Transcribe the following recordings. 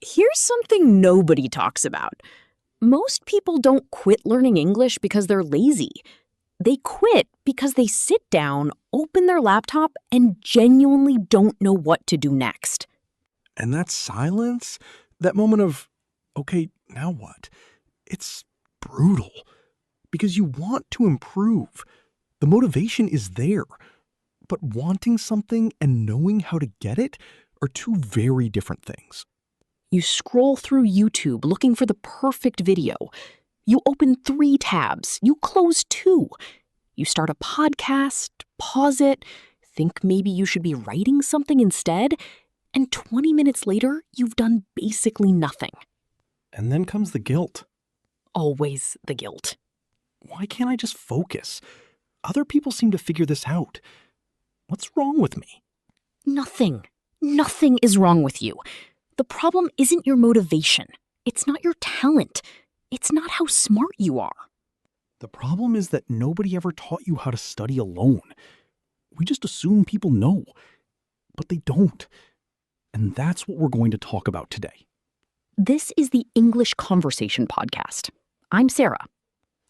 Here's something nobody talks about. Most people don't quit learning English because they're lazy. They quit because they sit down, open their laptop, and genuinely don't know what to do next. And that silence, that moment of, okay, now what? It's brutal because you want to improve. The motivation is there, but wanting something and knowing how to get it are two very different things. You scroll through YouTube looking for the perfect video. You open 3 tabs. You close 2. You start a podcast, pause it, think maybe you should be writing something instead, and 20 minutes later, you've done basically nothing. And then comes the guilt. Always the guilt. Why can't I just focus? Other people seem to figure this out. What's wrong with me? Nothing. Nothing is wrong with you. The problem isn't your motivation. It's not your talent. It's not how smart you are. The problem is that nobody ever taught you how to study alone. We just assume people know, but they don't. And that's what we're going to talk about today. This is the English Conversation Podcast. I'm Sarah.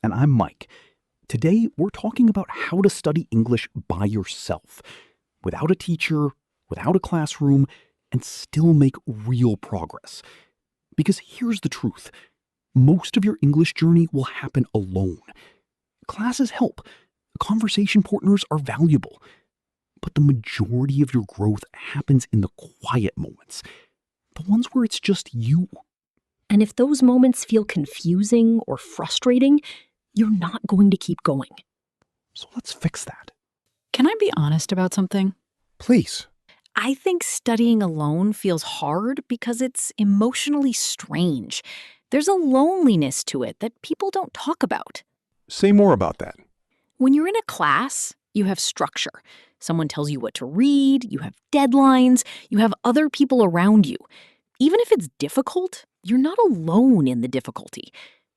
And I'm Mike. Today, we're talking about how to study English by yourself, without a teacher, without a classroom, and still make real progress. Because here's the truth. Most of your English journey will happen alone. Classes help. Conversation partners are valuable. But the majority of your growth happens in the quiet moments, the ones where it's just you. And if those moments feel confusing or frustrating, you're not going to keep going. So let's fix that. Can I be honest about something? Please. I think studying alone feels hard because it's emotionally strange. There's a loneliness to it that people don't talk about. Say more about that. When you're in a class, you have structure. Someone tells you what to read, you have deadlines, you have other people around you. Even if it's difficult, you're not alone in the difficulty.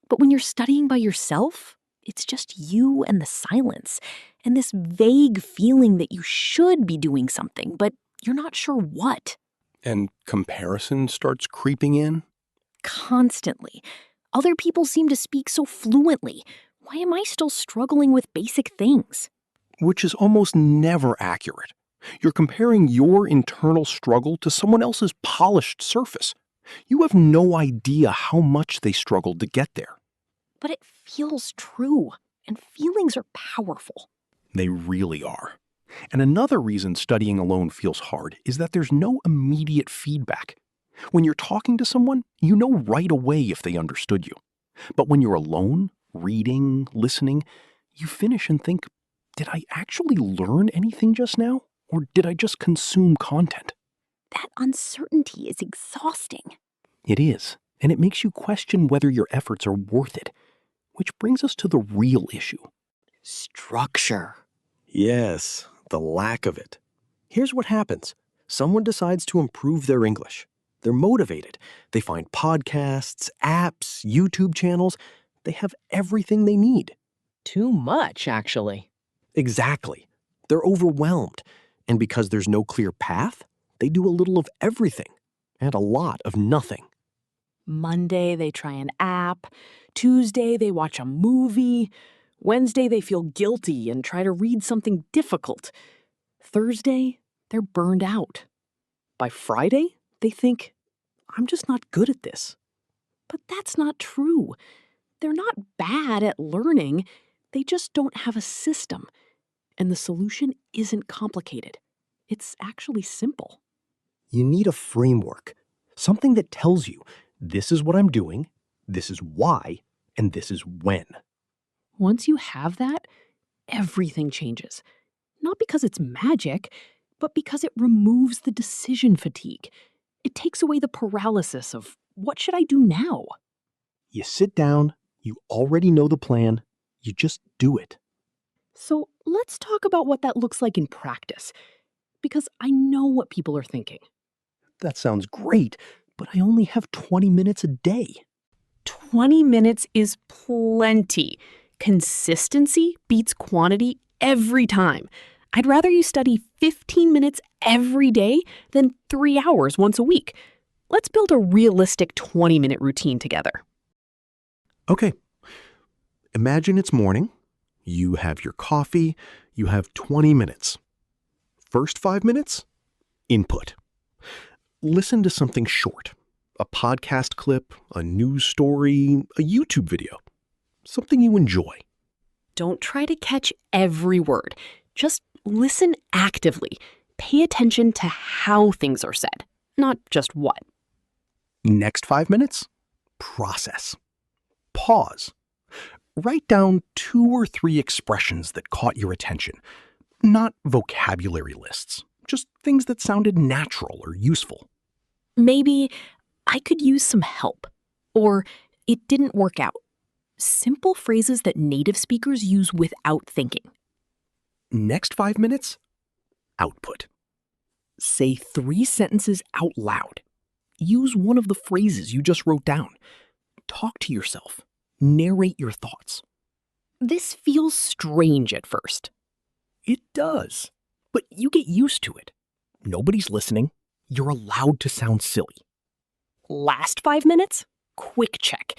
But when you're studying by yourself, it's just you and the silence, and this vague feeling that you should be doing something, but you're not sure what. And comparison starts creeping in? Constantly. Other people seem to speak so fluently. Why am I still struggling with basic things? Which is almost never accurate. You're comparing your internal struggle to someone else's polished surface. You have no idea how much they struggled to get there. But it feels true, and feelings are powerful. They really are. And another reason studying alone feels hard is that there's no immediate feedback. When you're talking to someone, you know right away if they understood you. But when you're alone, reading, listening, you finish and think, did I actually learn anything just now? Or did I just consume content? That uncertainty is exhausting. It is, and it makes you question whether your efforts are worth it. Which brings us to the real issue. Structure. Yes, the lack of it. Here's what happens. Someone decides to improve their English. They're motivated. They find podcasts, apps, YouTube channels. They have everything they need. Too much, actually. Exactly. They're overwhelmed. And because there's no clear path, they do a little of everything and a lot of nothing. Monday, they try an app. Tuesday, they watch a movie. Wednesday, they feel guilty and try to read something difficult. Thursday, they're burned out. By Friday, they think, I'm just not good at this. But that's not true. They're not bad at learning. They just don't have a system. And the solution isn't complicated. It's actually simple. You need a framework, something that tells you, this is what I'm doing, this is why, and this is when. Once you have that, everything changes. Not because it's magic, but because it removes the decision fatigue. It takes away the paralysis of, what should I do now? You sit down, you already know the plan, you just do it. So let's talk about what that looks like in practice, because I know what people are thinking. That sounds great, but I only have 20 minutes a day. 20 minutes is plenty. Consistency beats quantity every time. I'd rather you study 15 minutes every day than 3 hours once a week. Let's build a realistic 20-minute routine together. Okay. Imagine it's morning. You have your coffee. You have 20 minutes. First 5 minutes, input. Listen to something short. A podcast clip, a news story, a YouTube video. Something you enjoy. Don't try to catch every word. Just listen actively. Pay attention to how things are said, not just what. Next 5 minutes, process. Pause. Write down 2 or 3 expressions that caught your attention. Not vocabulary lists, just things that sounded natural or useful. Maybe I could use some help, or it didn't work out. Simple phrases that native speakers use without thinking. Next 5 minutes, output. Say 3 sentences out loud. Use one of the phrases you just wrote down. Talk to yourself. Narrate your thoughts. This feels strange at first. It does, but you get used to it. Nobody's listening. You're allowed to sound silly. Last 5 minutes? Quick check.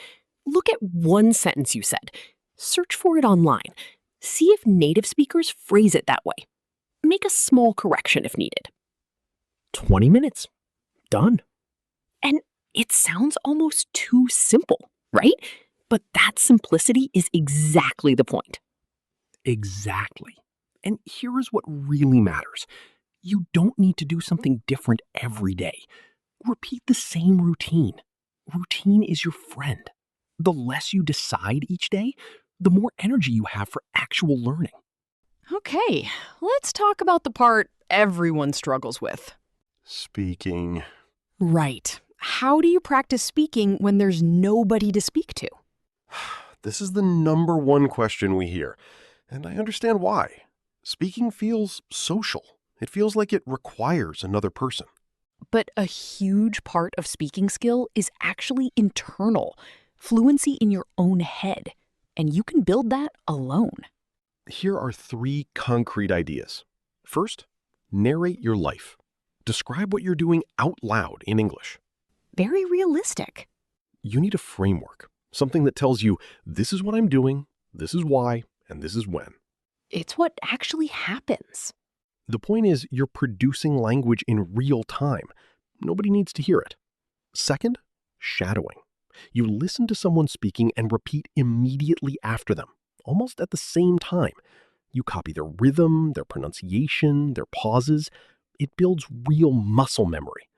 Look at one sentence you said. Search for it online. See if native speakers phrase it that way. Make a small correction if needed. 20 minutes. Done. And it sounds almost too simple, right? But that simplicity is exactly the point. Exactly. And here is what really matters. You don't need to do something different every day. Repeat the same routine. Routine is your friend. The less you decide each day, the more energy you have for actual learning. Okay, let's talk about the part everyone struggles with. Speaking. Right. How do you practice speaking when there's nobody to speak to? This is the number one question we hear, and I understand why. Speaking feels social. It feels like it requires another person. But a huge part of speaking skill is actually internal, fluency in your own head, and you can build that alone. Here are 3 concrete ideas. First, narrate your life. Describe what you're doing out loud in English. Very realistic. You need a framework, something that tells you, this is what I'm doing, this is why, and this is when. It's what actually happens. The point is, you're producing language in real time. Nobody needs to hear it. Second, shadowing. You listen to someone speaking and repeat immediately after them, almost at the same time. You copy their rhythm, their pronunciation, their pauses. It builds real muscle memory.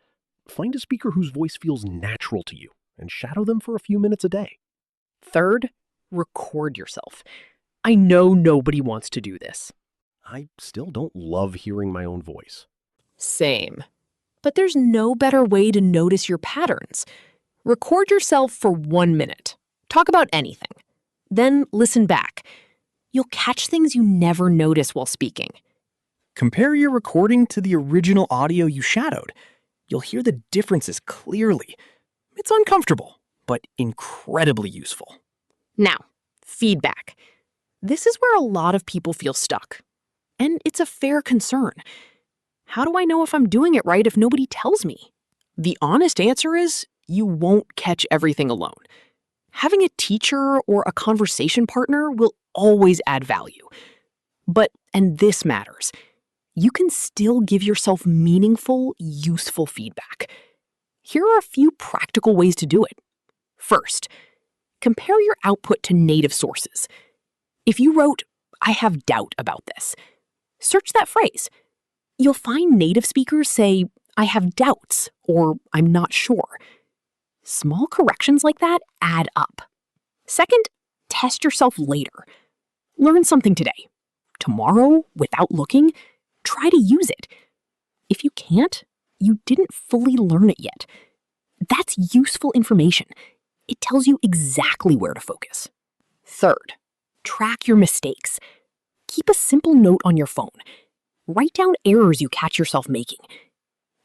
Find a speaker whose voice feels natural to you and shadow them for a few minutes a day. Third, record yourself. I know nobody wants to do this. I still don't love hearing my own voice. Same. But there's no better way to notice your patterns. Record yourself for 1 minute. Talk about anything. Then listen back. You'll catch things you never notice while speaking. Compare your recording to the original audio you shadowed. You'll hear the differences clearly. It's uncomfortable, but incredibly useful. Now, feedback. This is where a lot of people feel stuck. And it's a fair concern. How do I know if I'm doing it right if nobody tells me? The honest answer is you won't catch everything alone. Having a teacher or a conversation partner will always add value. But, and this matters, you can still give yourself meaningful, useful feedback. Here are a few practical ways to do it. First, compare your output to native sources. If you wrote, "I have doubt about this," search that phrase. You'll find native speakers say, "I have doubts," or "I'm not sure." Small corrections like that add up. Second, test yourself later. Learn something today. Tomorrow, without looking, try to use it. If you can't, you didn't fully learn it yet. That's useful information. It tells you exactly where to focus. Third, track your mistakes. Keep a simple note on your phone. Write down errors you catch yourself making.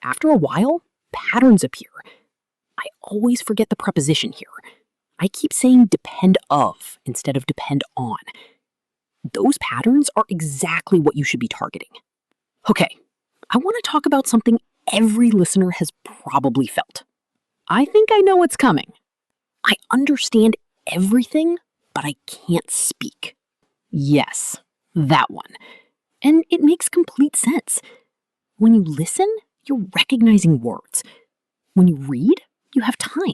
After a while, patterns appear. I always forget the preposition here. I keep saying depend of instead of depend on. Those patterns are exactly what you should be targeting. Okay, I want to talk about something every listener has probably felt: I think I know what's coming. I understand everything, but I can't speak. Yes, that one. And it makes complete sense. When you listen, you're recognizing words. When you read, you have time.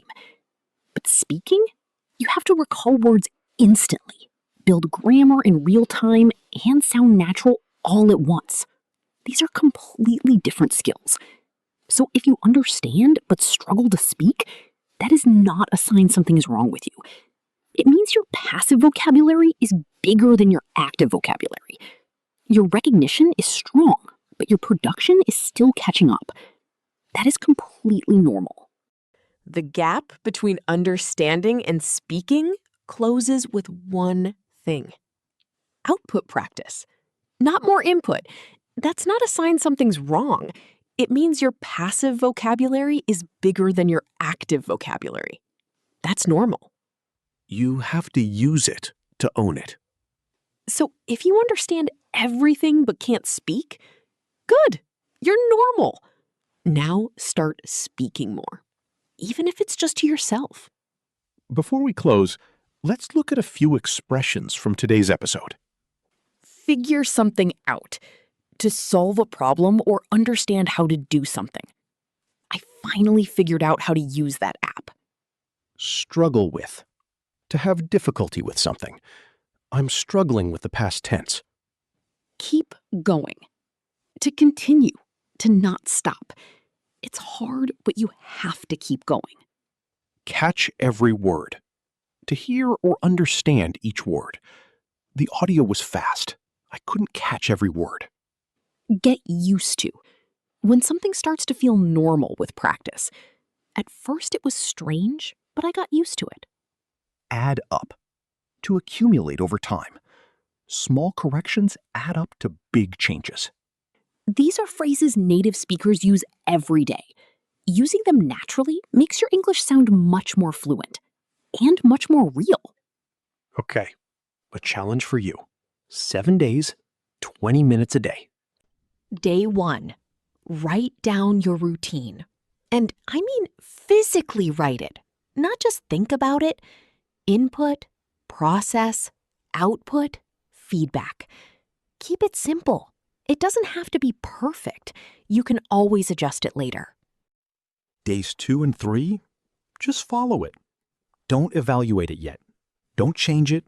But speaking, you have to recall words instantly, build grammar in real time, and sound natural all at once. These are completely different skills. So if you understand but struggle to speak, that is not a sign something is wrong with you. It means your passive vocabulary is bigger than your active vocabulary. Your recognition is strong, but your production is still catching up. That is completely normal. The gap between understanding and speaking closes with one thing: output practice. Not more input. That's not a sign something's wrong. It means your passive vocabulary is bigger than your active vocabulary. That's normal. You have to use it to own it. So if you understand everything but can't speak, good, you're normal. Now start speaking more, even if it's just to yourself. Before we close, let's look at a few expressions from today's episode. Figure something out. To solve a problem or understand how to do something. I finally figured out how to use that app. Struggle with. To have difficulty with something. I'm struggling with the past tense. Keep going. To continue. To not stop. It's hard, but you have to keep going. Catch every word. To hear or understand each word. The audio was fast. I couldn't catch every word. Get used to. When something starts to feel normal with practice. At first it was strange, but I got used to it. Add up. To accumulate over time. Small corrections add up to big changes. These are phrases native speakers use every day. Using them naturally makes your English sound much more fluent and much more real. Okay, a challenge for you. 7 days, 20 minutes a day. Day 1. Write down your routine. And I mean physically write it, not just think about it. Input, process, output, feedback. Keep it simple. It doesn't have to be perfect. You can always adjust it later. Days 2 and 3, just follow it. Don't evaluate it yet. Don't change it.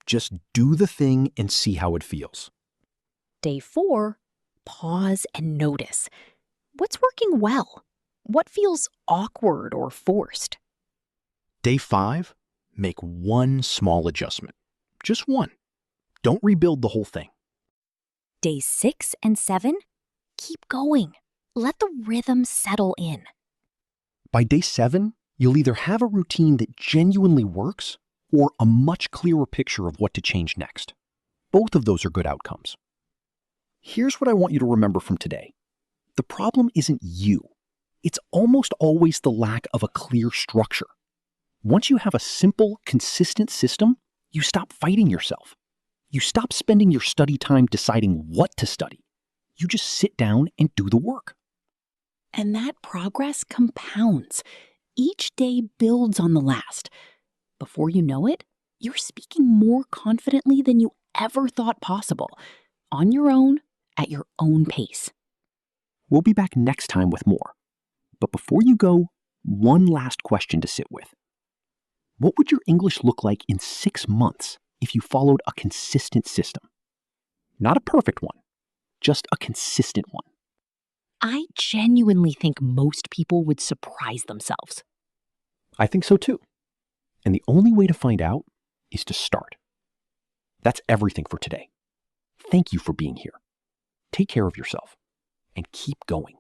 Just do the thing and see how it feels. Day 4. Pause and notice. What's working well? What feels awkward or forced? Day 5, make one small adjustment. Just one. Don't rebuild the whole thing. Days 6 and 7. Keep going. Let the rhythm settle in. By day 7, you'll either have a routine that genuinely works or a much clearer picture of what to change next. Both of those are good outcomes. Here's what I want you to remember from today. The problem isn't you. It's almost always the lack of a clear structure. Once you have a simple, consistent system, you stop fighting yourself. You stop spending your study time deciding what to study. You just sit down and do the work. And that progress compounds. Each day builds on the last. Before you know it, you're speaking more confidently than you ever thought possible, on your own, at your own pace. We'll be back next time with more. But before you go, one last question to sit with. What would your English look like in 6 months if you followed a consistent system? Not a perfect one, just a consistent one. I genuinely think most people would surprise themselves. I think so too. And the only way to find out is to start. That's everything for today. Thank you for being here. Take care of yourself and keep going.